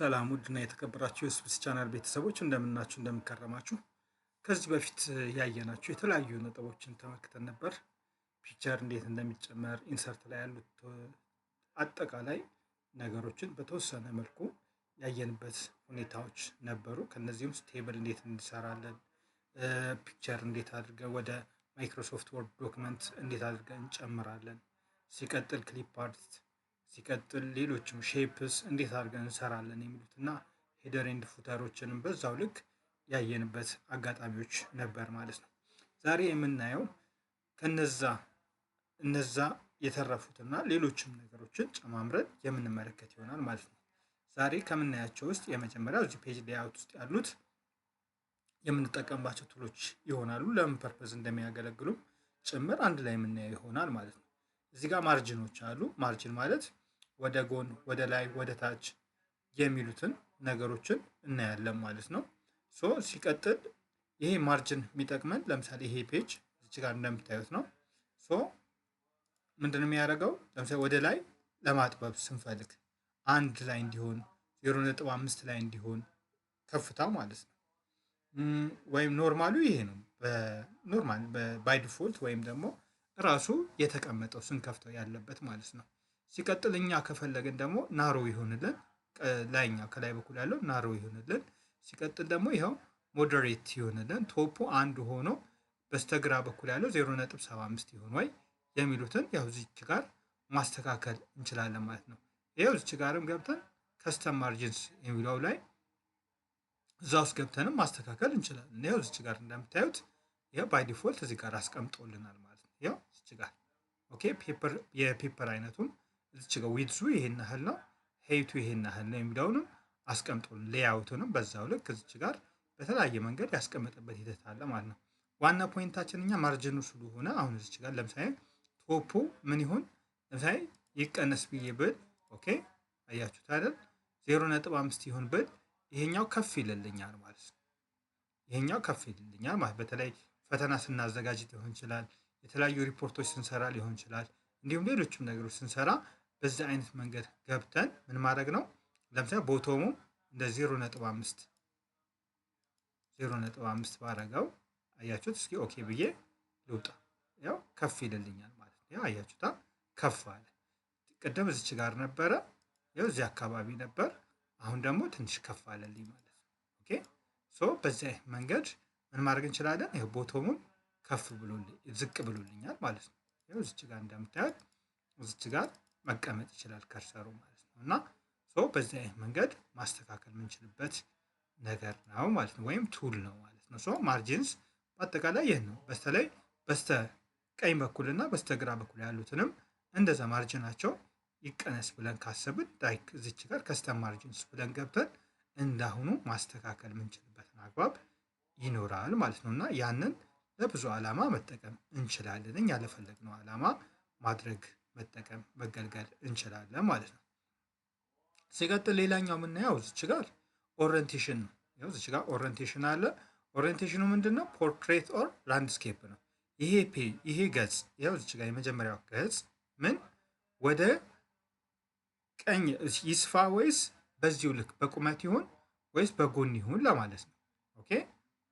ሰላም ውድና የተከበራችሁ የስብስ ቻናል ቤተሰቦች እንደምናችሁ እንደምከረማችሁ። ከዚህ በፊት ያየናችሁ የተለያዩ ነጥቦችን ተመልክተን ነበር። ፒክቸር እንዴት እንደሚጨመር ኢንሰርት ላይ ያሉት አጠቃላይ ነገሮችን በተወሰነ መልኩ ያየንበት ሁኔታዎች ነበሩ። ከነዚህም ውስጥ ቴብል እንዴት እንሰራለን፣ ፒክቸር እንዴት አድርገን ወደ ማይክሮሶፍት ወርድ ዶክመንት እንዴት አድርገን እንጨምራለን፣ ሲቀጥል ክሊፕ አርት፣ ሲቀጥል ሌሎችም ሼፕስ እንዴት አድርገን እንሰራለን የሚሉት እና ሄደር ኤንድ ፉተሮችንም በዛው ልክ ያየንበት አጋጣሚዎች ነበር ማለት ነው። ዛሬ የምናየው እነዛ የተረፉትና ሌሎችም ነገሮችን ጨማምረን የምንመለከት ይሆናል ማለት ነው። ዛሬ ከምናያቸው ውስጥ የመጀመሪያው እዚህ ፔጅ ሌይአውት ውስጥ ያሉት የምንጠቀምባቸው ቱሎች ይሆናሉ። ለምን ፐርፐዝ እንደሚያገለግሉ ጭምር አንድ ላይ የምናየው ይሆናል ማለት ነው። እዚህ ጋር ማርጅኖች አሉ። ማርጅን ማለት ወደ ጎን፣ ወደ ላይ፣ ወደ ታች የሚሉትን ነገሮችን እናያለን ማለት ነው። ሲቀጥል ይሄ ማርጅን የሚጠቅመን ለምሳሌ ይሄ ፔጅ እዚህ ጋር እንደምታዩት ነው። ምንድን ነው የሚያደርገው? ለምሳሌ ወደ ላይ ለማጥበብ ስንፈልግ አንድ ላይ እንዲሆን 0.5 ላይ እንዲሆን ከፍታው ማለት ነው። ወይም ኖርማሉ ይሄ ነው። በኖርማል ባይ ዲፎልት ወይም ደግሞ ራሱ የተቀመጠው ስንከፍተው ያለበት ማለት ነው። ሲቀጥል እኛ ከፈለግን ደግሞ ናሮ ይሆንልን፣ ላይኛው ከላይ በኩል ያለው ናሮ ይሆንልን። ሲቀጥል ደግሞ ይኸው ሞዴሬት ይሆንልን፣ ቶፑ አንድ ሆኖ በስተግራ በኩል ያለው 0.75 ይሆን ወይ የሚሉትን ያው እዚች ጋር ማስተካከል እንችላለን ማለት ነው። ይኸው እዚች ጋርም ገብተን ከስተም ማርጂንስ የሚለው ላይ እዛ ውስጥ ገብተንም ማስተካከል እንችላለን። ይኸው እዚች ጋር እንደምታዩት ይኸው ባይ ዲፎልት እዚህ ጋር አስቀምጦልናል ማለት ነው። ይኸው እዚች ጋር ኦኬ። የፔፐር አይነቱን እዚች ጋር ዊድዙ ይሄን ያህል ነው፣ ሄይቱ ይሄን ያህል ነው የሚለውንም አስቀምጦልን ሌይአውቱንም በዛው ልክ እዚች ጋር በተለያየ መንገድ ያስቀመጠበት ሂደት አለ ማለት ነው። ዋና ፖይንታችን እኛ ማርጅኑ ስለሆነ አሁን እዚች ጋር ለምሳሌ ቶፑ ምን ይሁን፣ ለምሳሌ ይቀነስ ብዬ ብል ኦኬ፣ አያችሁት አይደል? 0.5 ይሁን ብል ይሄኛው ከፍ ይልልኛል ማለት ነው። ይሄኛው ከፍ ይልልኛል ማለት በተለይ ፈተና ስናዘጋጅ ሊሆን ይችላል፣ የተለያዩ ሪፖርቶች ስንሰራ ሊሆን ይችላል፣ እንዲሁም ሌሎችም ነገሮች ስንሰራ በዚህ አይነት መንገድ ገብተን ምን ማድረግ ነው። ለምሳሌ ቦቶሙ እንደ 0.5 ባረገው አያችሁት? እስኪ ኦኬ ብዬ ልውጣ፣ ያው ከፍ ይልልኛል ማለት ነው። ያው አያችሁታ ከፍ አለ። ቅድም እዚች ጋር ነበረ፣ ያው እዚህ አካባቢ ነበር፣ አሁን ደግሞ ትንሽ ከፍ አለልኝ ማለት ነው። ኦኬ በዚህ መንገድ ምን ማድረግ እንችላለን? ይሄ ቦቶሙን ከፍ ብሎልኝ ዝቅ ብሎልኛል ማለት ነው። ይሄው እዚች ጋር እንደምታዩት እዚች ጋር መቀመጥ ይችላል ከርሰሩ ማለት ነው። እና በዚህ መንገድ ማስተካከል የምንችልበት ነገር ነው ማለት ነው፣ ወይም ቱል ነው ማለት ነው። ማርጂንስ በአጠቃላይ ይህ ነው። በስተላይ በስተ ቀኝ በኩልና በስተግራ በኩል ያሉትንም እንደዛ ማርጂናቸው ይቀነስ ብለን ካሰብን ላይክ እዚች ጋር ከስተም ማርጂንስ ብለን ገብተን እንዳሁኑ ማስተካከል የምንችልበትን አግባብ ይኖራል ማለት ነው። እና ያንን ለብዙ ዓላማ መጠቀም እንችላለን። እኛ ለፈለግነው ዓላማ ማድረግ፣ መጠቀም፣ መገልገል እንችላለን ማለት ነው። ሲቀጥል ሌላኛው የምናየው እዚች ጋር ኦሪየንቴሽን ነው። ያው እዚች ጋር ኦሪየንቴሽን አለ። ኦሪየንቴሽኑ ምንድነው? ፖርትሬት ኦር ላንድስኬፕ ነው። ይሄ ገጽ ያው እዚች ጋር የመጀመሪያው ገጽ ምን ወደ ቀኝ ይስፋ ወይስ በዚሁ ልክ በቁመት ይሁን ወይስ በጎን ይሁን ለማለት ነው። ኦኬ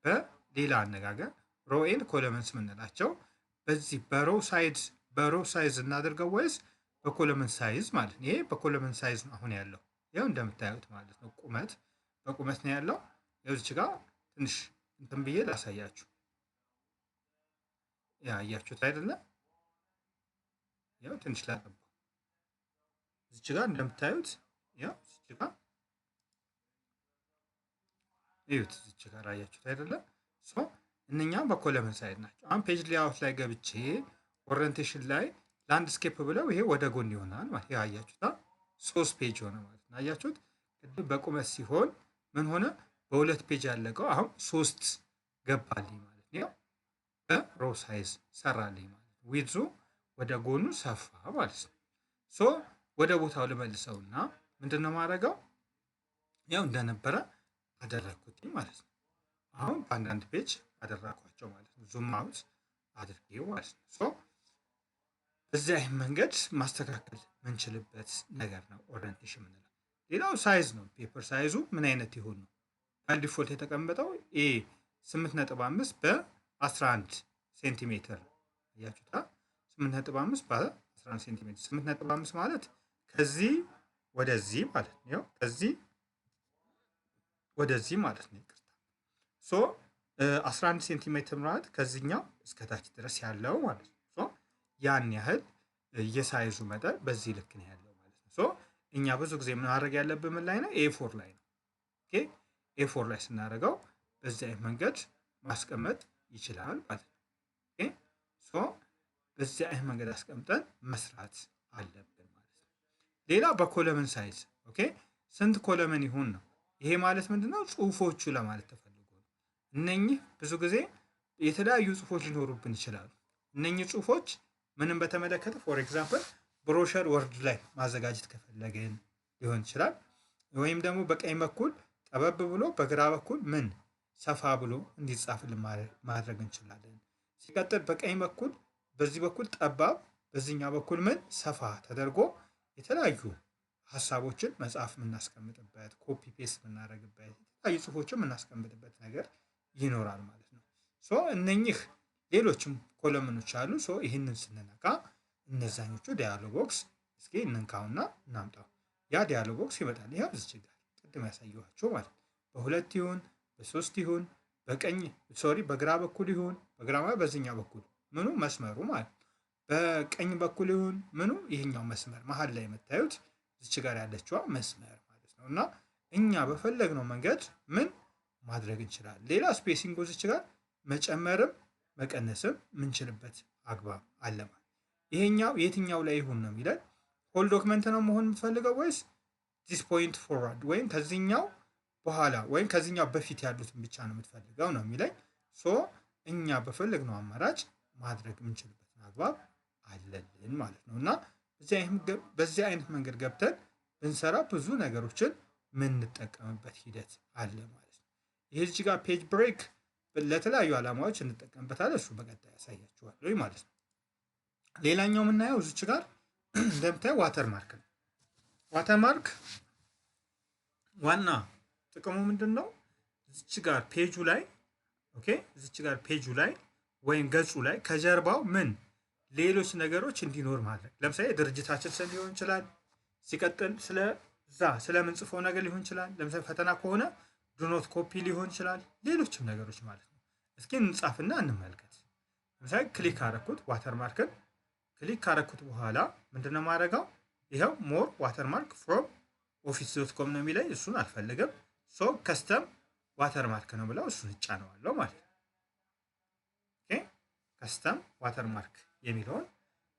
በሌላ አነጋገር ሮ ኤንድ ኮለመንስ የምንላቸው በዚህ በሮ ሳይዝ እናደርገው ወይስ በኮለመን ሳይዝ ማለት ነው። ይሄ በኮለመን ሳይዝ ነው አሁን ያለው፣ ያው እንደምታዩት ማለት ነው። በቁመት ነው ያለው። ያው እዚች ጋር ትንሽ እንትን ብዬ ላሳያችሁ። ያያችሁት አይደለ? ያው ትንሽ ላቀባው እዚች ጋር እንደምታዩት ያው እዚች ጋር እዩት። እዚች ጋር አያችሁት አይደለ? እነኛም በኮለመን ሳይድ ናቸው። አሁን ፔጅ ሌይአውት ላይ ገብቼ ኦሪየንቴሽን ላይ ላንድስኬፕ ብለው ይሄ ወደ ጎን ይሆናል ማለት ነው። አያችሁታ 3 ፔጅ ሆነ ማለት ነው። አያችሁት? ቅድም በቁመት ሲሆን ምን ሆነ? በሁለት ፔጅ ያለቀው አሁን 3 ገባልኝ ማለት ነው። በሮ ሳይዝ ሰራልኝ ማለት ነው። ዊድዙ ወደ ጎኑ ሰፋ ማለት ነው። ወደ ቦታው ልመልሰውና ምንድነው ማድረገው? ያው እንደነበረ አደረኩት ማለት ነው። አሁን በአንዳንድ ፔጅ አደረኳቸው ማለት ነው። ዙም አውት አድርጌው ማለት ነው። በዚህ መንገድ ማስተካከል የምንችልበት ነገር ነው ኦሪየንቴሽን የምንለው። ሌላው ሳይዝ ነው። ፔፐር ሳይዙ ምን አይነት ይሁን ነው። ባይ ዲፎልት የተቀመጠው ኤ 8.5 በ11 ሴንቲሜትር ያያችሁታ 8.5 በ11 ሴንቲሜትር 8.5 ማለት ከዚህ ወደዚህ ማለት ነው። ከዚህ ወደዚህ ማለት ነው። ይቅርታ ሶ 11 ሴንቲሜትር ማለት ከዚህኛው እስከታች ድረስ ያለው ማለት ነው። ሶ ያን ያህል የሳይዙ መጠን በዚህ ልክ ነው ያለው ማለት ነው። ሶ እኛ ብዙ ጊዜ ማድረግ ያለብን ምን ላይ ነው? ኤ4 ላይ ነው። ኦኬ ኤ4 ላይ ስናደርገው በዚህ አይነት መንገድ ማስቀመጥ ይችላል ማለት ነው። ኦኬ ሶ በዚህ አይነት መንገድ አስቀምጠን መስራት አለብን ማለት ነው። ሌላ በኮለመን ሳይዝ ኦኬ ስንት ኮለመን ይሁን ነው። ይሄ ማለት ምንድነው? ጽሁፎቹ ለማለት ተፈልጎ ነው። እነኚህ ብዙ ጊዜ የተለያዩ ጽሁፎች ሊኖሩብን ይችላሉ። እነኚህ ጽሁፎች ምንም በተመለከተ ፎር ኤግዛምፕል ብሮሸር ወርድ ላይ ማዘጋጀት ከፈለግን ሊሆን ይችላል። ወይም ደግሞ በቀኝ በኩል ጠበብ ብሎ በግራ በኩል ምን ሰፋ ብሎ እንዲጻፍልን ማድረግ እንችላለን። ሲቀጥል በቀኝ በኩል በዚህ በኩል ጠባብ በዚህኛው በኩል ምን ሰፋ ተደርጎ የተለያዩ ሀሳቦችን መጽሐፍ የምናስቀምጥበት ኮፒ ፔስት የምናደርግበት የተለያዩ ጽሁፎችን የምናስቀምጥበት ነገር ይኖራል ማለት ነው። ሶ እነኚህ ሌሎችም ኮለምኖች አሉ። ሶ ይህንን ስንነካ እነዛኞቹ ዲያሎግ ቦክስ እስኪ እንንካውና እናምጣው። ያ ዲያሎግ ቦክስ ይመጣል። ይሄ እዚህ ጋር ቅድም ያሳየኋቸው ማለት ነው። በሁለት ይሁን በሶስት ይሁን በቀኝ ሶሪ በግራ በኩል ይሁን በግራ ማለት በዚህኛው በኩል ምኑ መስመሩ ማለት በቀኝ በኩል ይሁን ምኑ ይሄኛው መስመር መሀል ላይ የምታዩት እዚች ጋር ያለችዋ መስመር ማለት ነው። እና እኛ በፈለግነው መንገድ ምን ማድረግ እንችላለን። ሌላ ስፔሲንግ እዚች ጋር መጨመርም መቀነስም ምንችልበት አግባብ አለ ማለት። ይሄኛው የትኛው ላይ ይሁን ነው የሚለን። ሆል ዶክመንት ነው መሆን የምፈልገው ወይስ ዲስ ፖይንት ፎርዋርድ ወይም ከዚህኛው በኋላ ወይም ከዚህኛው በፊት ያሉትን ብቻ ነው የምትፈልገው ነው የሚለኝ። ሶ እኛ በፈለግነው አማራጭ ማድረግ የምንችልበትን አግባብ አለልን ማለት ነው። እና በዚህ አይነት መንገድ ገብተን ብንሰራ ብዙ ነገሮችን ምንጠቀምበት ሂደት አለ ማለት ነው። ይሄ እዚህ ጋር ፔጅ ብሬክ ለተለያዩ ዓላማዎች እንጠቀምበታለን። እሱ በቀጣይ ያሳያችኋለሁ ማለት ነው። ሌላኛው የምናየው እዚች ጋር እንደምታየው ዋተርማርክ ነው። ዋተርማርክ ዋና ጥቅሙ ምንድን ነው? እዚች ጋር ፔጁ ላይ ኦኬ እዚች ጋር ፔጁ ላይ ወይም ገጹ ላይ ከጀርባው ምን ሌሎች ነገሮች እንዲኖር ማድረግ። ለምሳሌ ድርጅታችን ስም ሊሆን ይችላል። ሲቀጥል ስለምንጽፈው ነገር ሊሆን ይችላል። ለምሳሌ ፈተና ከሆነ ዱኖት ኮፒ ሊሆን ይችላል። ሌሎችም ነገሮች ማለት ነው። እስኪ እንጻፍና እንመልከት። ለምሳሌ ክሊክ አረኩት፣ ዋተርማርክን ክሊክ ካረኩት በኋላ ምንድነው ማድረገው? ይኸው ሞር ዋተርማርክ ፍሮም ኦፊስ ዶት ኮም ነው የሚለኝ። እሱን አልፈልግም። ሶ ከስተም ዋተርማርክ ነው ብለው እሱን እጫነዋለሁ ማለት ነው። ኦኬ ከስተም ዋተርማርክ የሚለውን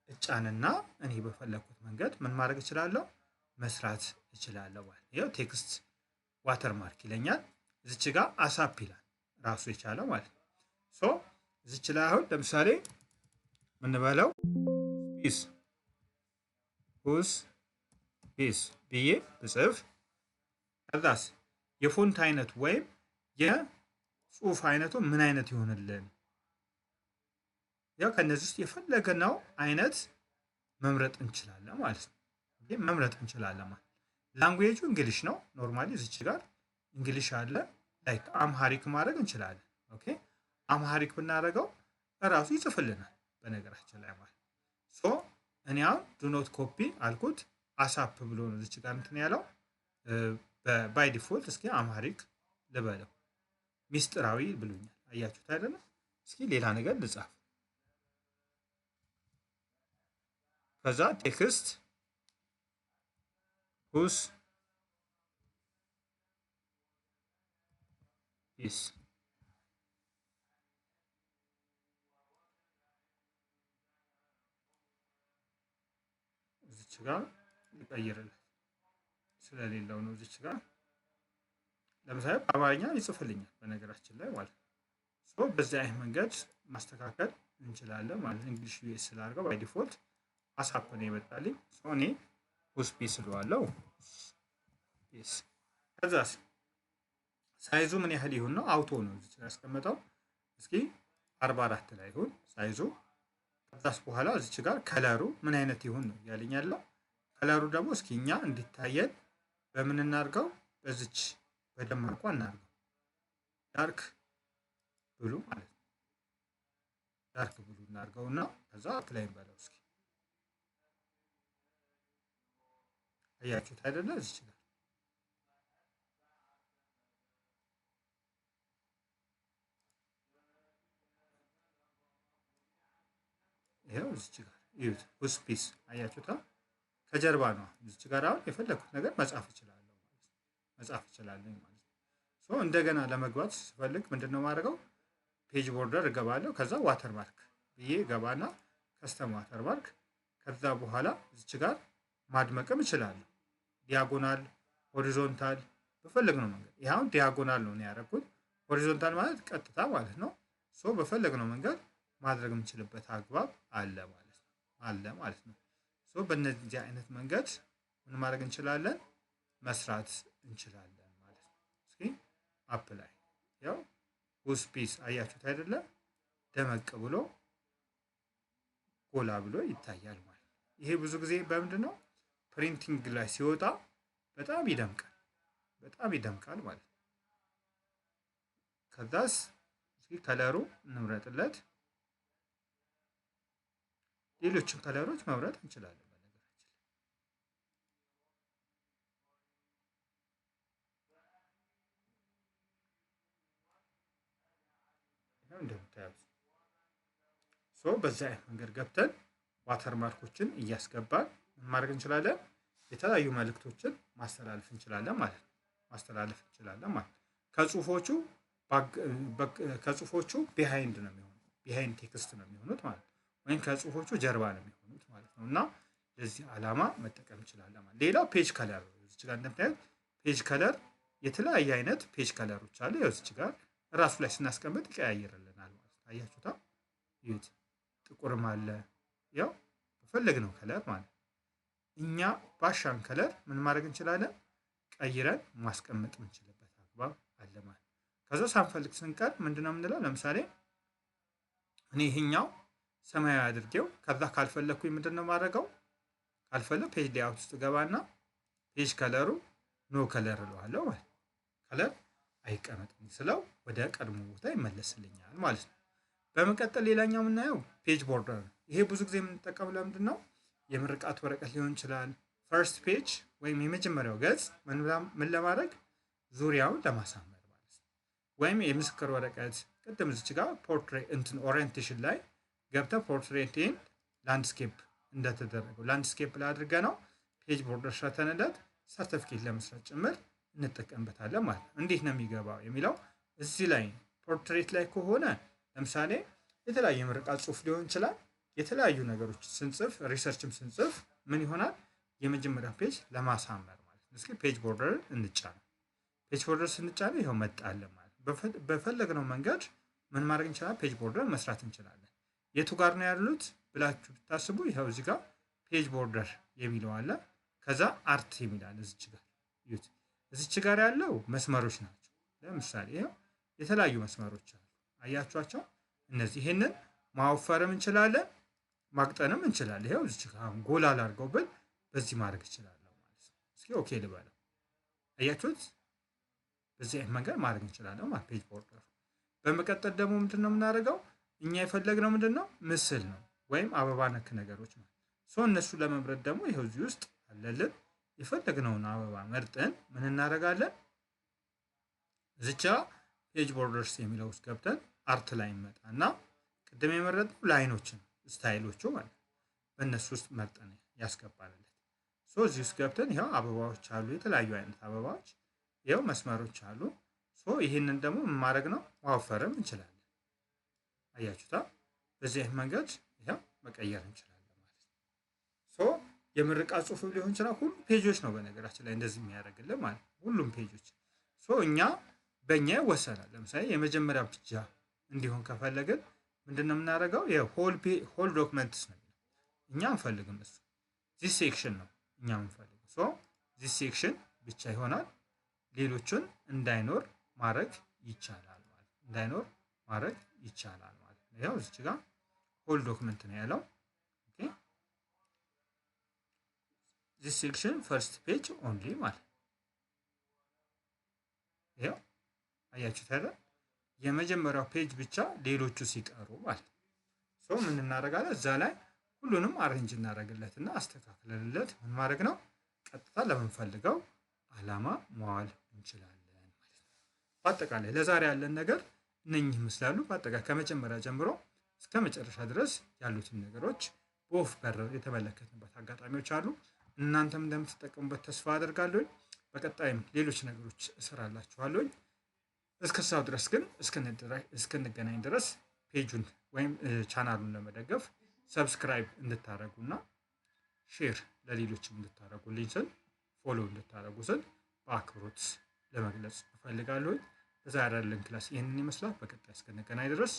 እጫንና እኔ በፈለኩት መንገድ ምን ማድረግ እችላለሁ? መስራት እችላለሁ ማለት ነው። ይኸው ቴክስት ዋተርማርክ ይለኛል። እዚች ጋር አሳፕ ይላል ራሱ የቻለው ማለት ነው። ሶ እዚች ላይ አሁን ለምሳሌ ምን በለው ፒስ ብዬ ብጽፍ ከዛስ የፎንት አይነቱ ወይም የጽሁፍ አይነቱ ምን አይነት ይሆንልን? ያው ከነዚህ ውስጥ የፈለግነው አይነት መምረጥ እንችላለን ማለት ነው። መምረጥ እንችላለን ማለት ላንጉዌጁ እንግሊሽ ነው። ኖርማሊ እዚች ጋር እንግሊሽ አለ። ላይክ አምሃሪክ ማድረግ እንችላለን። ኦኬ አምሃሪክ ብናደርገው እራሱ ይጽፍልናል በነገራችን ላይ ማለት ሶ እኔ አሁን ዱኖት ኮፒ አልኩት አሳፕ ብሎ ነው እዚች ጋር እንትን ያለው። ባይ ዲፎልት እስኪ አምሃሪክ ልበለው ሚስጥራዊ ብሎኛል። አያችሁት አይደለ? እስኪ ሌላ ነገር ልጻፍ። ከዛ ቴክስት ሁስ ፒስ እዚች ጋር ልቀይርለት ስለሌለው ነው። እዚች ጋር ለምሳሌ በአማርኛ ይጽፍልኛል በነገራችን ላይ ማለት ነው። በዚህ አይነት መንገድ ማስተካከል እንችላለን ማለት ነው። እንግሊሽ ዩኤስ ስላደርገው ባይ ዲፎልት አሳፕ ነው የመጣልኝ። እኔ ሁስ ፒስ እለዋለሁ። ፒስ ከዛስ ሳይዙ ምን ያህል ይሁን ነው? አውቶ ነው እዚህ ያስቀመጠው። እስኪ 44 ላይ ይሁን ሳይዙ። ከዛስ በኋላ እዚች ጋር ከለሩ ምን አይነት ይሁን ነው ያለኝ ያለው። ከለሩ ደግሞ እስኪ እኛ እንዲታየን በምን እናድርገው? በዚች በደማቋ እናድርገው። ዳርክ ብሉ ማለት ነው። ዳርክ ብሉ እናድርገውና ከዛ አፕላይ እንበለው እስኪ። አያችሁት አይደለ? እዚች ጋር ይኸው እዚች ጋር እዩት። ውስፒስ አያችሁታ? ከጀርባ ነው። እዚች ጋር አሁን የፈለኩት ነገር መጻፍ እችላለሁ ማለት ነው። ሶ እንደገና ለመግባት ስፈልግ ምንድነው ማድረገው? ፔጅ ቦርደር እገባለሁ። ከዛ ዋተር ማርክ ብዬ ገባና ከስተም ዋተር ማርክ። ከዛ በኋላ እዚች ጋር ማድመቅም እችላለሁ። ዲያጎናል፣ ሆሪዞንታል በፈለግነው መንገድ። ይሄ አሁን ዲያጎናል ነው ያደረኩት። ሆሪዞንታል ማለት ቀጥታ ማለት ነው። ሶ በፈለግነው መንገድ ማድረግ የምንችልበት አግባብ አለ ማለት ነው። ሶ በእነዚህ አይነት መንገድ ምን ማድረግ እንችላለን? መስራት እንችላለን ማለት ነው። እስኪ አፕላይ ያው ውስፒስ አያችሁት አይደለም? ደመቅ ብሎ ጎላ ብሎ ይታያል ማለት ነው። ይሄ ብዙ ጊዜ በምንድን ነው ፕሪንቲንግ ላይ ሲወጣ በጣም ይደምቃል ማለት ነው። ከዛስ እስኪ ከለሩ እንምረጥለት። ሌሎችን ከለሮች መምረጥ እንችላለን። በነገራችን እንደምታዩት በዛ መንገድ ገብተን ዋተር ማርኮችን እያስገባን ምን ማድረግ እንችላለን? የተለያዩ መልእክቶችን ማስተላለፍ እንችላለን ማለት ነው። ከጽሁፎቹ ቢሃይንድ ነው የሚሆኑት፣ ቢሃይንድ ቴክስት ነው የሚሆኑት ማለት ነው። ወይም ከጽሁፎቹ ጀርባ ነው የሚሆኑት ማለት ነው። እና ለዚህ ዓላማ መጠቀም እንችላለን ማለት። ሌላው ፔጅ ከለር እዚች ጋር እንደምታዩት ፔጅ ከለር የተለያየ አይነት ፔጅ ከለሮች አሉ። ያው እዚች ጋር ራሱ ላይ ስናስቀምጥ ይቀያየርልናል ማለት ነው። አያችሁታ? ይሁት ጥቁርም አለ። ያው በፈለግነው ከለር ማለት እኛ ባሻን ከለር ምን ማድረግ እንችላለን? ቀይረን ማስቀመጥ የምንችልበት አግባብ አለ ማለት። ከዛ ሳንፈልግ ስንቀር ምንድነው የምንለው? ለምሳሌ እኔ ይሄኛው ሰማያዊ አድርጌው ከዛ ካልፈለግኩኝ ምንድነው ማድረገው? ካልፈለግ ፔጅ ሌአውት ውስጥ ገባና ፔጅ ከለሩ ኖ ከለር እለዋለሁ ማለት ነው። ከለር አይቀመጥም ስለው ወደ ቀድሞ ቦታ ይመለስልኛል ማለት ነው። በመቀጠል ሌላኛው የምናየው ፔጅ ቦርደር ነው። ይሄ ብዙ ጊዜ የምንጠቀመው ለምንድን ነው? የምርቃት ወረቀት ሊሆን ይችላል። ፈርስት ፔጅ ወይም የመጀመሪያው ገጽ ምን ለማድረግ ዙሪያውን ለማሳመር ማለት ነው። ወይም የምስክር ወረቀት ቅድም እዚች ጋር ፖርትሬት እንትን ኦሪየንቴሽን ላይ ገብተን ፖርትሬትን ላንድስኬፕ እንደተደረገው ላንድስኬፕ ላይ አድርገ ነው ፔጅ ቦርደር ሰርተንለት ሰርተፊኬት ለመስራት ጭምር እንጠቀምበታለን ማለት ነው። እንዴት ነው የሚገባው የሚለው እዚህ ላይ ፖርትሬት ላይ ከሆነ ለምሳሌ የተለያየ የምርቃት ጽሁፍ ሊሆን ይችላል። የተለያዩ ነገሮች ስንጽፍ ሪሰርችም ስንጽፍ ምን ይሆናል? የመጀመሪያ ፔጅ ለማሳመር ማለት ነው። እስኪ ፔጅ ቦርደር እንጫነው። ፔጅ ቦርደር ስንጫነው ይኸው መጣለን ማለት ነው። በፈለግነው መንገድ ምን ማድረግ እንችላለን? ፔጅ ቦርደር መስራት እንችላለን። የቱ ጋር ነው ያሉት ብላችሁ ብታስቡ ይኸው እዚህ ጋር ፔጅ ቦርደር የሚለው አለ። ከዛ አርት የሚላል እዚች ጋር ይዩት። እዚች ጋር ያለው መስመሮች ናቸው። ለምሳሌ ይኸው የተለያዩ መስመሮች አሉ። አያችኋቸው? እነዚህ ይሄንን ማወፈርም እንችላለን፣ ማቅጠንም እንችላለን። ይኸው እዚች ጋር ጎላ ላድርገው ብል በዚህ ማድረግ እችላለሁ ማለት ነው። እስኪ ኦኬ ልበለው። አያችሁት? በዚህ አይነት መንገድ ማድረግ እንችላለን ማለት ፔጅ ቦርደር። በመቀጠል ደግሞ ምንድን ነው የምናደርገው? እኛ የፈለግነው ምንድን ነው? ምስል ነው ወይም አበባ ነክ ነገሮች ነው። እነሱ ለመምረጥ ደግሞ ይኸው እዚህ ውስጥ አለልን። የፈለግነውን አበባ መርጠን ምን እናደርጋለን? እዚቻ ፔጅ ቦርደርስ የሚለው ውስጥ ገብተን አርት ላይ እንመጣና ቅድም የመረጥነው ላይኖችን ስታይሎቹ ማለት ነው። በእነሱ ውስጥ መርጠን ያስገባልለት። እዚህ ውስጥ ገብተን ይኸው አበባዎች አሉ፣ የተለያዩ አይነት አበባዎች፣ ይኸው መስመሮች አሉ። ይህንን ደግሞ ማድረግ ነው ማወፈርም እንችላለን። አያችሁታ? በዚህ አይነት መንገድ ይኸው መቀየር እንችላለን ማለት ነው። የምርቃት ጽሁፍ ሊሆን ይችላል። ሁሉም ፔጆች ነው በነገራችን ላይ እንደዚህ የሚያደርግልን ማለት ነው። ሁሉም ፔጆች እኛ በእኛ ይወሰናል። ለምሳሌ የመጀመሪያ ብቻ እንዲሆን ከፈለግን ምንድነው የምናደርገው? ሆል ዶክመንትስ ነው የሚለው። እኛ አንፈልግም እሱ። ዚስ ሴክሽን ነው እኛ የምንፈልገው። ዚስ ሴክሽን ብቻ ይሆናል። ሌሎችን እንዳይኖር ማድረግ ይቻላል ማለት ነው። እንዳይኖር ማድረግ ይቻላል ማለት ነው። ያው እዚች ጋር ሆል ዶክመንት ነው ያለው። ዚስ ሴክሽን ፈርስት ፔጅ ኦንሊ ማለት ነው። አያችሁት አይደል? የመጀመሪያው ፔጅ ብቻ ሌሎቹ ሲቀሩ ማለት ነው። ሶ ምን እናደርጋለን? እዛ ላይ ሁሉንም አሬንጅ እናደርግለትና አስተካክለንለት ምን ማድረግ ነው? ቀጥታ ለምንፈልገው አላማ መዋል እንችላለን ማለት ነው። በአጠቃላይ ለዛሬ ያለን ነገር እነኚህ ይመስላሉ። በአጠቃላይ ከመጀመሪያ ጀምሮ እስከ መጨረሻ ድረስ ያሉትን ነገሮች በወፍ በረር የተመለከትንበት አጋጣሚዎች አሉ። እናንተም እንደምትጠቀሙበት ተስፋ አደርጋለሁ። በቀጣይም ሌሎች ነገሮች እሰራላችኋለሁ። እስከዛው ድረስ ግን እስክንገናኝ ድረስ ፔጁን ወይም ቻናሉን ለመደገፍ ሰብስክራይብ እንድታደርጉና ሼር ለሌሎችም እንድታደርጉልኝ ስል ፎሎ እንድታደርጉ ስል በአክብሮት ለመግለጽ እፈልጋለሁ። በዛሬ ያለን ክላስ ይህንን ይመስላል። በቀጣይ እስክንገናኝ ድረስ